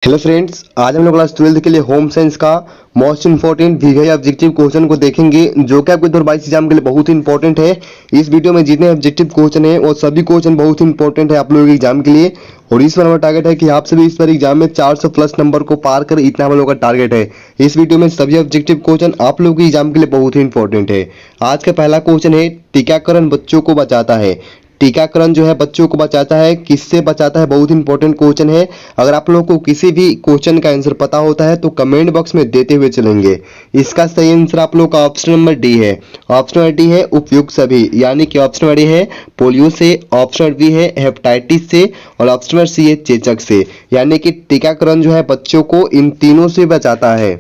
Hello friends, आज हम लोग क्लास 12 के लिए होम साइंस का most important VVI objective question को देखेंगे, जो कि आपके 2022 एग्जाम के लिए बहुत ही इंपॉर्टेंट है। इस वीडियो में जितने ऑब्जेक्टिव क्वेश्चन है वो सभी क्वेश्चन बहुत ही इंपॉर्टेंट है आप लोगों के एग्जाम के लिए। और इस बार हमारा टारगेट है कि आप सभी इस बार एग्जाम में 400 प्लस नंबर को पार कर, इतना हम लोगों का टारगेट है। इस वीडियो में सभी ऑब्जेक्टिव क्वेश्चन आप लोगों के एग्जाम के लिए बहुत ही इंपॉर्टेंट है। आज का पहला क्वेश्चन है, टीकाकरण बच्चों को बचाता है। टीकाकरण जो है बच्चों को बचाता है, किससे बचाता है, बहुत इंपॉर्टेंट क्वेश्चन है। अगर आप लोगों को किसी भी क्वेश्चन का आंसर पता होता है तो कमेंट बॉक्स में देते हुए चलेंगे। इसका सही आंसर आप लोगों का ऑप्शन नंबर डी है। ऑप्शन नंबर डी है उपयुक्त सभी, यानी कि ऑप्शन नंबर ए है पोलियो से, ऑप्शन नंबर बी है हेपेटाइटिस से और ऑप्शन नंबर सी है चेचक से। यानी कि टीकाकरण जो है बच्चों को इन तीनों से बचाता है।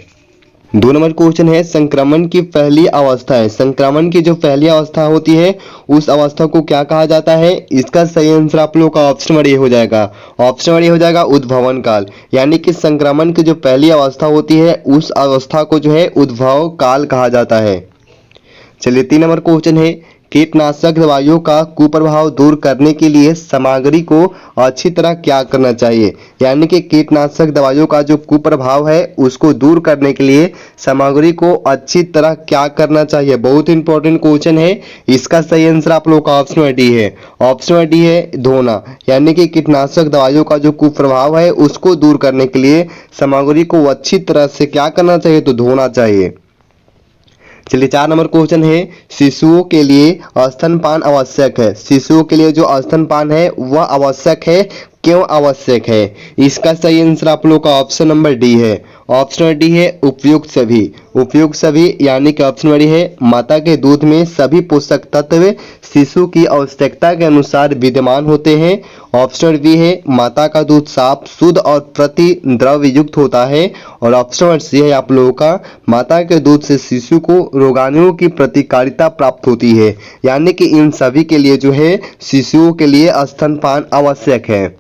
2 नंबर क्वेश्चन है, संक्रमण की पहली अवस्था है। संक्रमण की जो पहली अवस्था होती है उस अवस्था को क्या कहा जाता है? इसका सही आंसर आप लोगों का ऑप्शन नंबर ए हो जाएगा। ऑप्शन नंबर ए हो जाएगा उद्भवन काल, यानी कि संक्रमण की जो पहली अवस्था होती है उस अवस्था को जो है उद्भव काल कहा जाता है। चलिए 3 नंबर क्वेश्चन है, कीटनाशक दवाइयों का कुप्रभाव दूर करने के लिए सामग्री को अच्छी तरह क्या करना चाहिए? यानी कि कीटनाशक दवाइयों का जो कुप्रभाव है उसको दूर करने के लिए सामग्री को अच्छी तरह क्या करना चाहिए? बहुत इंपॉर्टेंट क्वेश्चन है। इसका सही आंसर आप लोगों का ऑप्शन डी है। ऑप्शन डी है धोना, यानी कि कीटनाशक दवाइयों का जो कुप्रभाव है उसको दूर करने के लिए सामग्री को अच्छी तरह से क्या करना चाहिए? तो धोना चाहिए। चलिए 4 नंबर क्वेश्चन है, शिशुओं के लिए स्तनपान आवश्यक है। शिशुओं के लिए जो स्तनपान है वह आवश्यक है, क्यों आवश्यक है? इसका सही आंसर आप लोग का ऑप्शन नंबर डी है। ऑप्शन नंबर डी है उपयुक्त सभी। उपयुक्त सभी यानी कि ऑप्शन नंबर डी है माता के दूध में सभी पोषक तत्व शिशु की आवश्यकता के अनुसार विद्यमान होते हैं। ऑप्शन नंबर बी है माता का दूध साफ, शुद्ध और प्रतिद्रव्य युक्त होता है। और ऑप्शन नंबर सी है आप लोगों का माता के दूध से शिशु को रोगाणुओं की प्रतिकारिता प्राप्त होती है। यानी कि इन सभी के लिए जो है शिशुओं के लिए स्तनपान आवश्यक है।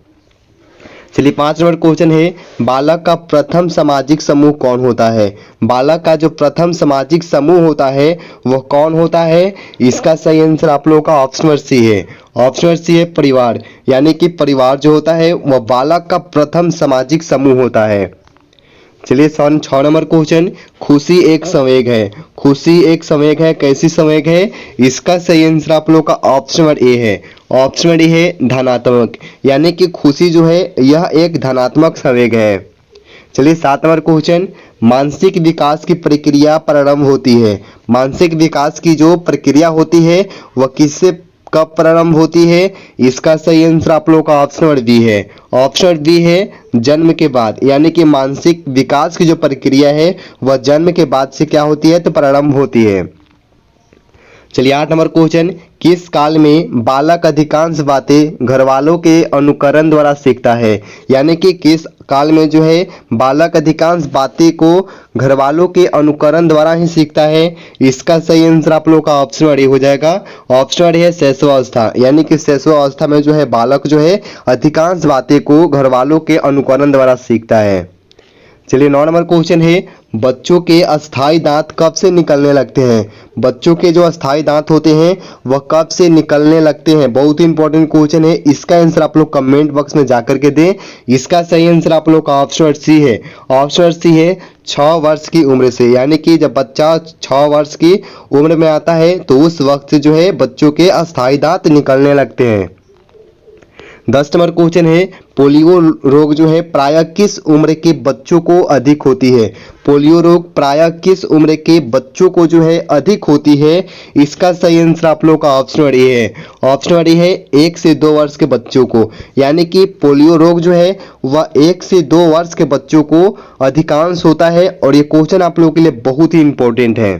चलिए 5 नंबर क्वेश्चन है, बालक का प्रथम सामाजिक समूह कौन होता है? बालक का जो प्रथम सामाजिक समूह होता है वह कौन होता है? इसका सही आंसर आप लोगों का ऑप्शन नंबर सी है। ऑप्शन नंबर सी है परिवार, यानी कि परिवार जो होता है वह बालक का प्रथम सामाजिक समूह होता है। चलिए 6 नंबर क्वेश्चन, खुशी एक संवेग है। खुशी एक संवेग है, कैसी संवेग है? इसका सही आंसर आप लोग का ऑप्शन नंबर ए है। ऑप्शन नंबर ए है धनात्मक, यानी कि खुशी जो है यह एक धनात्मक संवेग है। चलिए 7 नंबर क्वेश्चन, मानसिक विकास की प्रक्रिया प्रारंभ होती है। मानसिक विकास की जो प्रक्रिया होती है वह किससे कब प्रारंभ होती है? इसका सही आंसर आप लोगों का ऑप्शन नंबर बी है। ऑप्शन नंबर बी है जन्म के बाद, यानी कि मानसिक विकास की जो प्रक्रिया है वह जन्म के बाद से क्या होती है? तो प्रारंभ होती है। चलिए 8 नंबर क्वेश्चन, किस काल में बालक अधिकांश बातें घर वालों के अनुकरण द्वारा सीखता है? यानी कि किस काल में जो है बालक अधिकांश बातें को घर वालों के अनुकरण द्वारा ही सीखता है? इसका सही आंसर आप लोगों का ऑप्शन नंबर ए हो जाएगा। ऑप्शन नंबर है शैशवावस्था, यानी कि शैशवावस्था में जो है बालक जो है अधिकांश बातें को घर वालों के अनुकरण द्वारा सीखता है। चलिए 9 नंबर क्वेश्चन है, बच्चों के अस्थायी दांत कब से निकलने लगते हैं? बच्चों के जो अस्थायी दांत होते हैं वह कब से निकलने लगते हैं? बहुत ही इंपॉर्टेंट क्वेश्चन है। इसका आंसर आप लोग कमेंट बॉक्स में जाकर के दें। इसका सही आंसर आप लोग का ऑप्शन नंबर सी है। ऑप्शन नंबर सी है 6 वर्ष की उम्र से, यानी कि जब बच्चा 6 वर्ष की उम्र में आता है तो उस वक्त से जो है बच्चों के अस्थायी दांत निकलने लगते हैं। 10 नंबर क्वेश्चन है, पोलियो रोग जो है प्रायः किस उम्र के बच्चों को अधिक होती है? पोलियो रोग प्रायः किस उम्र के बच्चों को जो है अधिक होती है? इसका सही आंसर आप लोगों का ऑप्शन नंबर ए है। ऑप्शन नंबर ए है 1 से 2 वर्ष के बच्चों को, यानी कि पोलियो रोग जो है वह 1 से 2 वर्ष के बच्चों को अधिकांश होता है। और ये क्वेश्चन आप लोगों के लिए बहुत ही इंपॉर्टेंट है।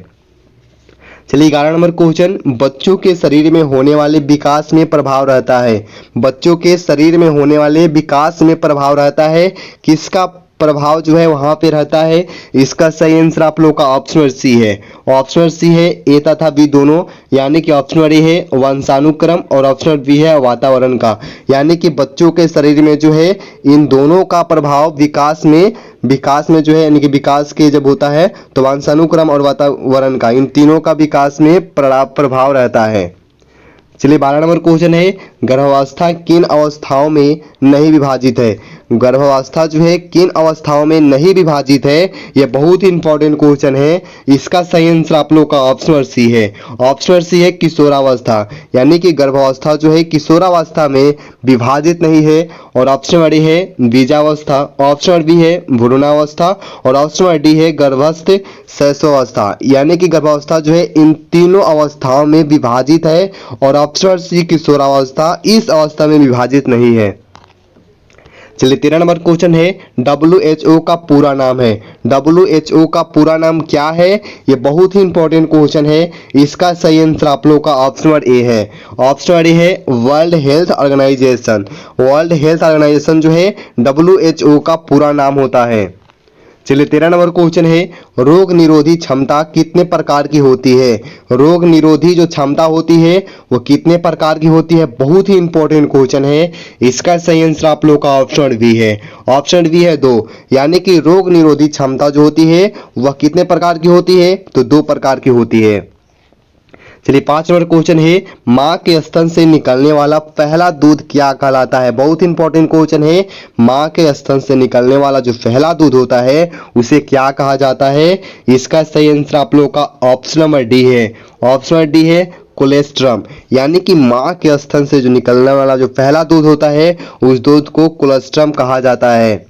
चलिए 11 नंबर क्वेश्चन, बच्चों के शरीर में होने वाले विकास में प्रभाव रहता है। बच्चों के शरीर में होने वाले विकास में प्रभाव रहता है, किसका प्रभाव जो है वहां पे रहता है? इसका सही आंसर आप लोगों का ऑप्शन नंबर सी है। ऑप्शन नंबर सी है ए तथा बी दोनों, यानी कि ऑप्शन नंबर ए है वंशानुक्रम और ऑप्शन नंबर बी है वातावरण का। यानी कि बच्चों के शरीर में जो है इन दोनों का प्रभाव विकास में जो है, यानी कि विकास के जब होता है तो वंशानुक्रम और वातावरण का, इन तीनों का विकास में प्रभाव रहता है। चलिए 12 नंबर क्वेश्चन है, गर्भावस्था किन अवस्थाओं में नहीं विभाजित है? गर्भावस्था जो है किन अवस्थाओं में नहीं विभाजित है? यह बहुत ही इंपॉर्टेंट क्वेश्चन है। इसका सही आंसर आप लोग का ऑप्शन सी है। ऑप्शन सी है किशोरावस्था, यानी कि गर्भावस्था जो है किशोरावस्था में विभाजित नहीं है। और ऑप्शन डी है बीजावस्था, ऑप्शन बी है भ्रूणावस्था और ऑप्शन डी है गर्भस्थ शैशवावस्था, यानी कि गर्भावस्था जो है इन तीनों अवस्थाओं में विभाजित है और ऑप्शन सी किशोरावस्था इस अवस्था में विभाजित नहीं है। चलिए 13 नंबर क्वेश्चन है, WHO का पूरा नाम है। WHO का पूरा नाम क्या है? ये बहुत ही इंपॉर्टेंट क्वेश्चन है। इसका सही आंसर आप लोग का ऑप्शन ए है। ऑप्शन ए है World Health Organization. World Health Organization जो है WHO का पूरा नाम होता है। चलिए 13 नंबर क्वेश्चन है, रोग निरोधी क्षमता कितने प्रकार की होती है? रोग निरोधी जो क्षमता होती है वो कितने प्रकार की होती है? बहुत ही इंपॉर्टेंट क्वेश्चन है। इसका सही आंसर आप लोग का ऑप्शन बी है। ऑप्शन बी है 2, यानी कि रोग निरोधी क्षमता जो होती है वह कितने प्रकार की होती है? तो 2 प्रकार की होती है। चलिए 5 नंबर क्वेश्चन है, माँ के स्तन से निकलने वाला पहला दूध क्या कहलाता है? बहुत इंपॉर्टेंट क्वेश्चन है। माँ के स्तन से निकलने वाला जो पहला दूध होता है उसे क्या कहा जाता है? इसका सही आंसर आप लोग का ऑप्शन नंबर डी है। ऑप्शन डी है कोलेस्ट्रम, यानी कि माँ के स्तन से जो निकलने वाला जो पहला दूध होता है उस दूध को कोलेस्ट्रम कहा जाता है।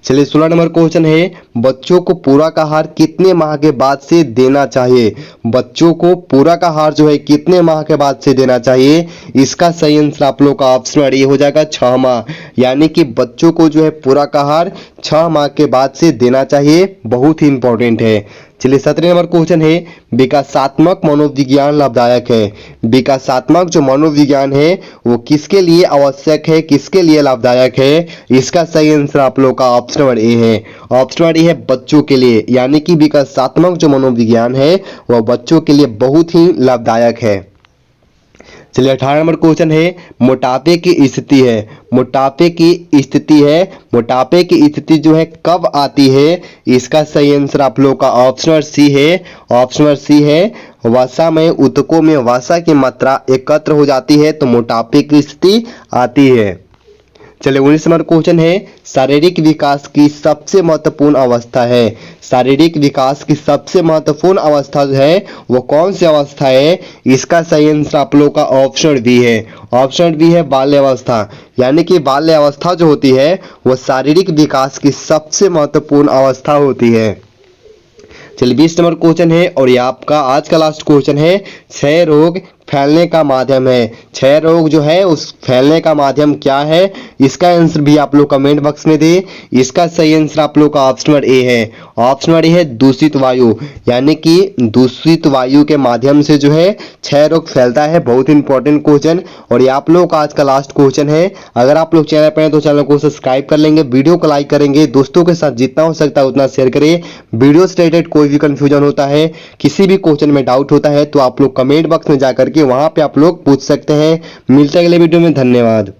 चलिए 16 नंबर क्वेश्चन है, बच्चों को पूरक आहार कितने माह के बाद से देना चाहिए? बच्चों को पूरक आहार जो है कितने माह के बाद से देना चाहिए? इसका सही आंसर आप लोग का ऑप्शन ये हो जाएगा 6 माह, यानी कि बच्चों को जो है पूरक आहार 6 माह के बाद से देना चाहिए। बहुत ही इंपॉर्टेंट है। चलिए 17 नंबर क्वेश्चन है, विकासात्मक मनोविज्ञान लाभदायक है। विकासात्मक जो मनोविज्ञान है वो किसके लिए आवश्यक है, किसके लिए लाभदायक है? इसका सही आंसर आप लोग का ऑप्शन नंबर ए है। ऑप्शन नंबर ए है बच्चों के लिए, यानी कि विकासात्मक जो मनोविज्ञान है वह बच्चों के लिए बहुत ही लाभदायक है। चलिए 18 नंबर क्वेश्चन है, मोटापे की स्थिति है। मोटापे की स्थिति है, मोटापे की स्थिति जो है कब आती है? इसका सही आंसर आप लोग का ऑप्शन सी है। ऑप्शन सी है वसा में ऊतकों में वसा की मात्रा एकत्र हो जाती है तो मोटापे की स्थिति आती है। चलिए 19 नंबर क्वेश्चन है, शारीरिक विकास की सबसे महत्वपूर्ण अवस्था है। शारीरिक विकास की सबसे महत्वपूर्ण अवस्था जो है वो कौन सी अवस्था है? इसका सही आंसर आप लोग का ऑप्शन बी है। ऑप्शन बी है बाल्यावस्था, यानी कि बाल्यावस्था जो होती है वो शारीरिक विकास की सबसे महत्वपूर्ण अवस्था होती है। चलिए 20 नंबर क्वेश्चन है और ये आपका आज का लास्ट क्वेश्चन है, क्षय रोग फैलने का माध्यम है। क्षय रोग जो है उस फैलने का माध्यम क्या है? इसका आंसर भी आप लोग कमेंट बॉक्स में दे। इसका सही आंसर आप लोग का ऑप्शन नंबर ए है। ऑप्शन नंबर ए है दूषित वायु, यानी कि दूषित वायु के माध्यम से जो है क्षय रोग फैलता है। बहुत इंपॉर्टेंट क्वेश्चन और ये आप लोग का आज का लास्ट क्वेश्चन है। अगर आप लोग चैनल पर हैं तो चैनल को सब्सक्राइब कर लेंगे, वीडियो को लाइक करेंगे, दोस्तों के साथ जितना हो सकता है उतना शेयर करें। वीडियो से रिलेटेड कोई भी कंफ्यूजन होता है, किसी भी क्वेश्चन में डाउट होता है तो आप लोग कमेंट बॉक्स में जाकर के वहां पे आप लोग पूछ सकते हैं। मिलते हैं अगले वीडियो में, धन्यवाद।